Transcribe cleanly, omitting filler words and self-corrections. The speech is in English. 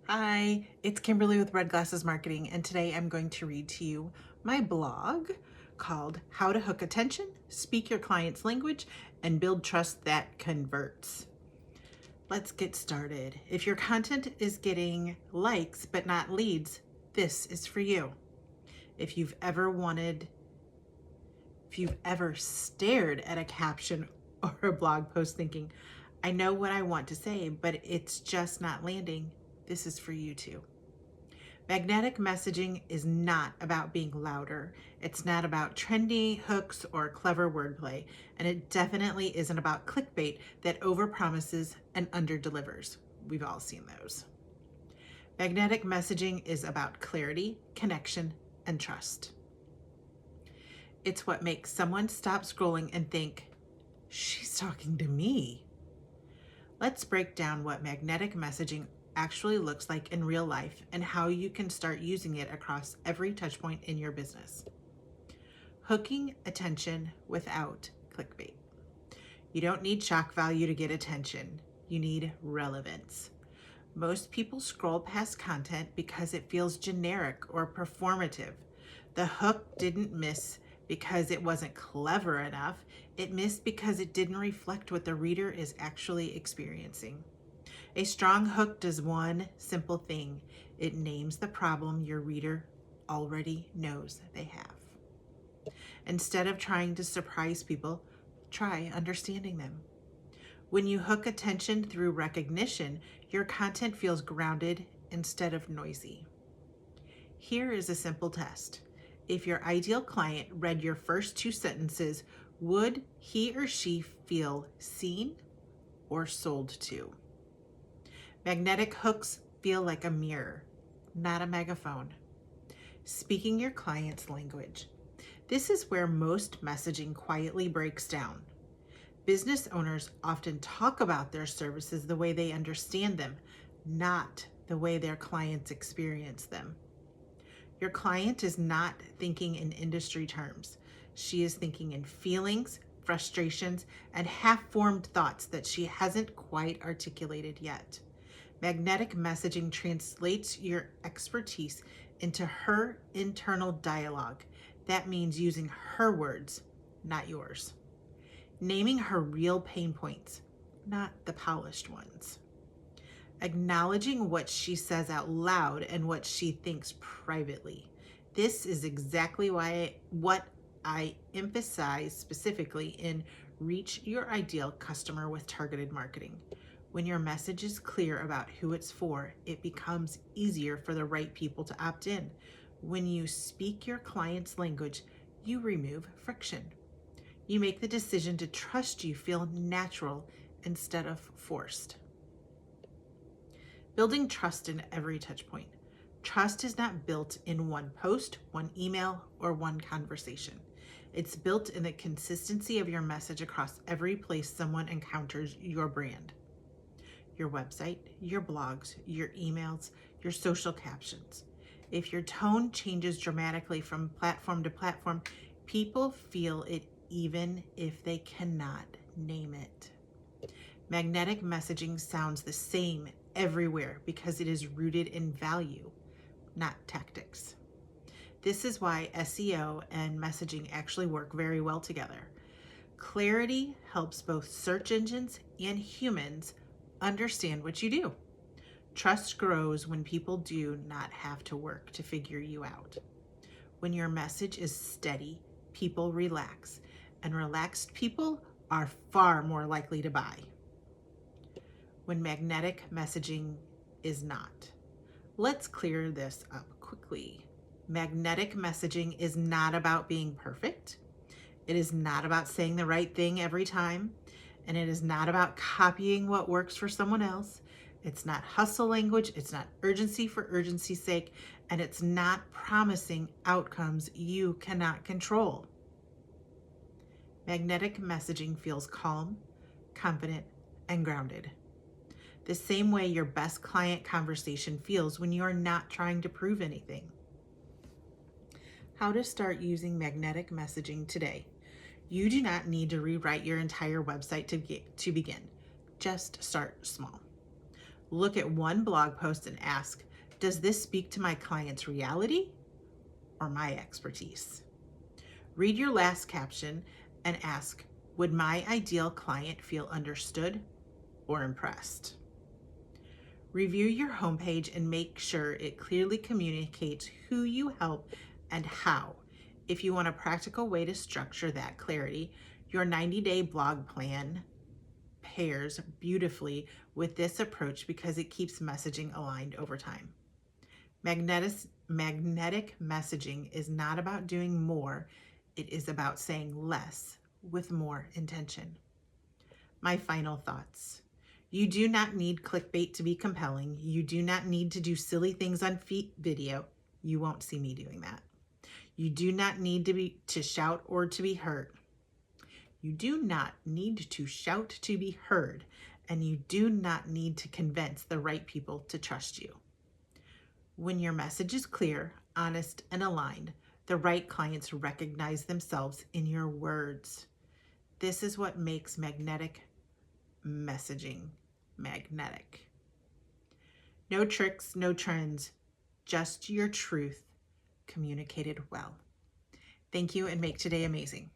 Hi, it's Kimberly with Red Glasses Marketing, and today I'm going to read to you my blog called How to Hook Attention, Speak Your Client's Language, and Build Trust That Converts. Let's get started. If your content is getting likes but not leads, this is for you. If you've ever stared at a caption or a blog post thinking, I know what I want to say, but it's just not landing, this is for you too. Magnetic messaging is not about being louder. It's not about trendy hooks or clever wordplay. And it definitely isn't about clickbait that overpromises and underdelivers. We've all seen those. Magnetic messaging is about clarity, connection, and trust. It's what makes someone stop scrolling and think, she's talking to me. Let's break down what magnetic messaging actually looks like in real life and how you can start using it across every touchpoint in your business. Hooking attention without clickbait. You don't need shock value to get attention. You need relevance. Most people scroll past content because it feels generic or performative. The hook didn't miss because it wasn't clever enough. It missed because it didn't reflect what the reader is actually experiencing. A strong hook does one simple thing. It names the problem your reader already knows they have. Instead of trying to surprise people, try understanding them. When you hook attention through recognition, your content feels grounded instead of noisy. Here is a simple test. If your ideal client read your first 2 sentences, would he or she feel seen or sold to? Magnetic hooks feel like a mirror, not a megaphone. Speaking your client's language. This is where most messaging quietly breaks down. Business owners often talk about their services the way they understand them, not the way their clients experience them. Your client is not thinking in industry terms. She is thinking in feelings, frustrations, and half-formed thoughts that she hasn't quite articulated yet. Magnetic messaging translates your expertise into her internal dialogue. That means using her words, not yours. Naming her real pain points, not the polished ones. Acknowledging what she says out loud and what she thinks privately. This is exactly what I emphasize specifically in Reach Your Ideal Customer with Targeted Marketing. When your message is clear about who it's for, it becomes easier for the right people to opt in. When you speak your client's language, you remove friction. You make the decision to trust you feel natural instead of forced. Building trust in every touch point. Trust is not built in one post, one email, or one conversation. It's built in the consistency of your message across every place someone encounters your brand. Your website, your blogs, your emails, your social captions. If your tone changes dramatically from platform to platform, people feel it even if they cannot name it. Magnetic messaging sounds the same everywhere because it is rooted in value, not tactics. This is why SEO and messaging actually work very well together. Clarity helps both search engines and humans understand what you do. Trust grows when people do not have to work to figure you out. When your message is steady, people relax, and relaxed people are far more likely to buy. When magnetic messaging is not. Let's clear this up quickly. Magnetic messaging is not about being perfect. It is not about saying the right thing every time. And it is not about copying what works for someone else. It's not hustle language. It's not urgency for urgency's sake. And it's not promising outcomes you cannot control. Magnetic messaging feels calm, confident, and grounded. The same way your best client conversation feels when you are not trying to prove anything. How to start using magnetic messaging today. You do not need to rewrite your entire website to begin. Just start small. Look at one blog post and ask, does this speak to my client's reality or my expertise? Read your last caption and ask, would my ideal client feel understood or impressed? Review your homepage and make sure it clearly communicates who you help and how. If you want a practical way to structure that clarity, your 90-day blog plan pairs beautifully with this approach because it keeps messaging aligned over time. Magnetic messaging is not about doing more, it is about saying less with more intention. My final thoughts. You do not need clickbait to be compelling. You do not need to do silly things on video. You won't see me doing that. You do not need to shout or to be heard. You do not need to shout to be heard, and you do not need to convince the right people to trust you. When your message is clear, honest, and aligned, the right clients recognize themselves in your words. This is what makes magnetic messaging magnetic. No tricks, no trends, just your truth communicated well. Thank you, and make today amazing.